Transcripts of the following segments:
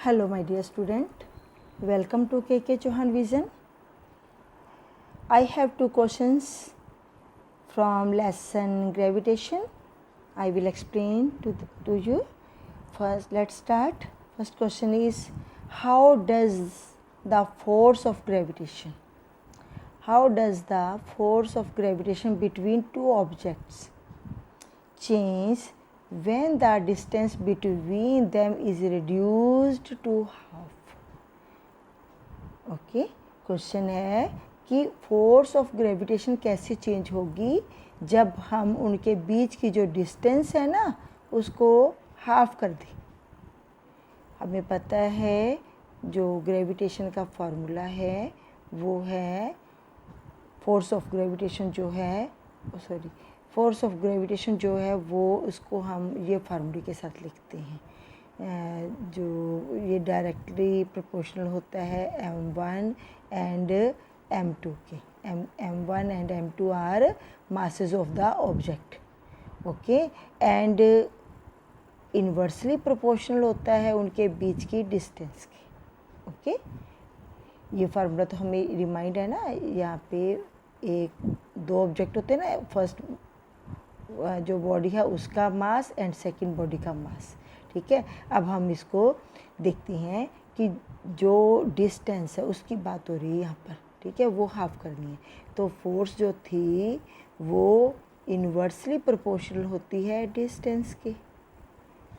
Hello my dear student, welcome to KK Chauhan Vision. I have two questions from lesson gravitation. I will explain to you. First, let's start. First question is, how does the force of gravitation between two objects change when the distance between them is reduced to half? Okay, question है कि force of gravitation कैसे change होगी जब हम उनके बीच की जो distance है ना उसको हाफ कर दें। हमें पता है जो ग्रेविटेशन का फार्मूला है वो है फोर्स ऑफ ग्रेविटेशन जो है वो उसको हम ये फार्मूले के साथ लिखते हैं जो ये डायरेक्टली प्रोपोर्शनल होता है m1 एंड m2 के। m1 and m2 are masses of the object, okay, and inversely proportional होता है उनके बीच की डिस्टेंस के। ओके, ये फार्मूला तो हमें रिमाइंड है ना। यहाँ पे दो ऑब्जेक्ट होते हैं ना, फर्स्ट जो बॉडी है उसका मास एंड सेकंड बॉडी का मास, ठीक है। अब हम इसको देखते हैं कि जो डिस्टेंस है उसकी बात हो रही है यहाँ पर, ठीक है, वो हाफ करनी है। तो फोर्स जो थी वो इन्वर्सली प्रोपोर्शनल होती है डिस्टेंस के,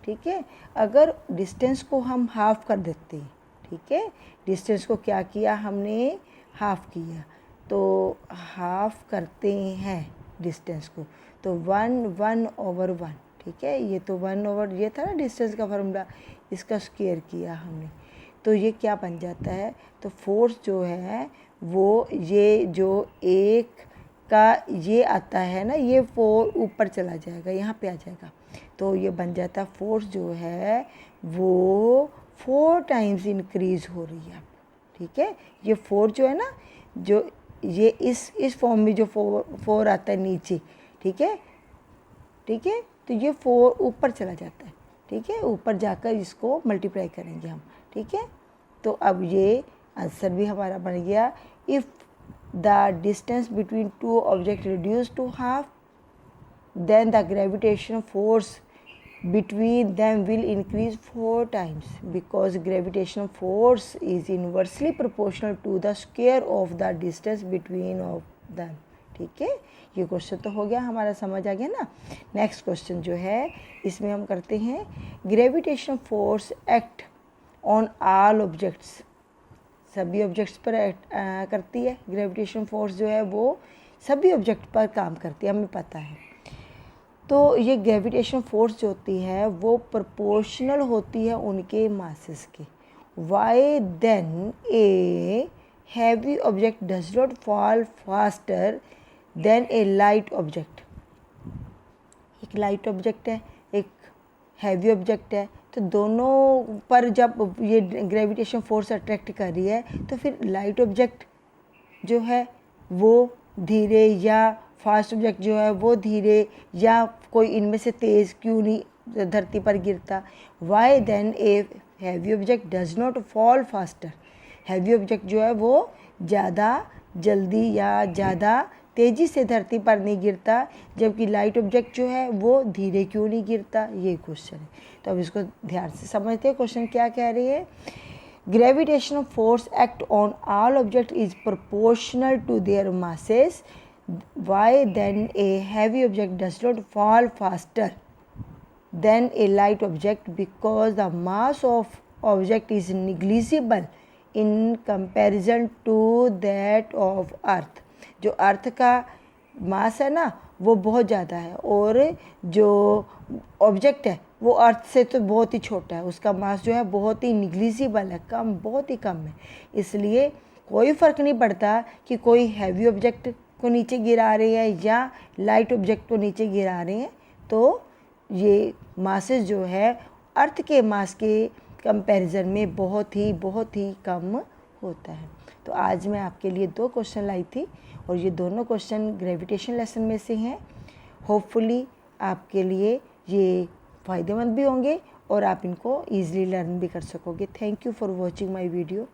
ठीक है। अगर डिस्टेंस को हम हाफ कर देते हैं, ठीक है, डिस्टेंस को क्या किया हमने, हाफ किया, तो हाफ करते हैं डिस्टेंस को, तो 1/1, ठीक है। ये तो 1/, ये था ना डिस्टेंस का फार्मूला, इसका स्क्वायर किया हमने, तो ये क्या बन जाता है, तो फोर्स जो है वो ये जो एक का ये आता है ना, ये 4 ऊपर चला जाएगा, यहाँ पे आ जाएगा, तो ये बन जाता है फोर्स जो है वो 4 टाइम्स इंक्रीज़ हो रही है, ठीक है। ये 4 जो है ना, जो ये इस फॉर्म में जो 4 आता है नीचे, ठीक है, तो ये 4 ऊपर चला जाता है, ठीक है, ऊपर जाकर इसको मल्टीप्लाई करेंगे हम, ठीक है। तो अब ये आंसर भी हमारा बन गया, if the distance between two object reduce to half then the gravitation force between them will increase 4 times because gravitational force is inversely proportional to the square of the distance between of them, ठीक है। ये question तो हो गया हमारा, समझ आ गया ना। नेक्स्ट क्वेश्चन जो है इसमें हम करते हैं, gravitation force act on all objects, सभी ऑब्जेक्ट्स पर करती है। ग्रेविटेशन फोर्स जो है वो सभी ऑब्जेक्ट पर काम करती है, हमें पता है। तो ये ग्रेविटेशन फोर्स जो होती है वो प्रोपोर्शनल होती है उनके मासेस के। Why then a heavy object does not fall faster than a light object. एक लाइट ऑब्जेक्ट है, एक हैवी ऑब्जेक्ट है, तो दोनों पर जब ये ग्रेविटेशन फोर्स अट्रैक्ट कर रही है तो फिर लाइट ऑब्जेक्ट जो है वो धीरे या फास्ट ऑब्जेक्ट जो है वो धीरे, या कोई इनमें से तेज़ क्यों नहीं धरती पर गिरता। Why then a heavy object does not fall faster. Heavy object जो है वो ज़्यादा जल्दी या ज़्यादा तेज़ी से धरती पर नहीं गिरता, जबकि लाइट ऑब्जेक्ट जो है वो धीरे क्यों नहीं गिरता, ये क्वेश्चन है। तो अब इसको ध्यान से समझते हैं, क्वेश्चन क्या कह रही है। Gravitational force act on all object is proportional to their masses. Why then a heavy object does not fall faster than a light object? Because the mass of object is negligible in comparison to that of earth. जो अर्थ का मास है ना वो बहुत ज़्यादा है, और जो ऑब्जेक्ट है वो अर्थ से तो बहुत ही छोटा है, उसका मास जो है बहुत ही निग्लिजिबल है, कम, बहुत ही कम है। इसलिए कोई फ़र्क नहीं पड़ता कि कोई हैवी ऑब्जेक्ट को नीचे गिरा रहे हैं या लाइट ऑब्जेक्ट को नीचे गिरा रहे हैं, तो ये मासेस जो है अर्थ के मास के कंपैरिजन में बहुत ही कम होता है। तो आज मैं आपके लिए 2 क्वेश्चन लाई थी और ये दोनों क्वेश्चन ग्रेविटेशन लेसन में से हैं। होपफुली आपके लिए ये फ़ायदेमंद भी होंगे और आप इनको ईज़िली लर्न भी कर सकोगे। Thank you for watching my video.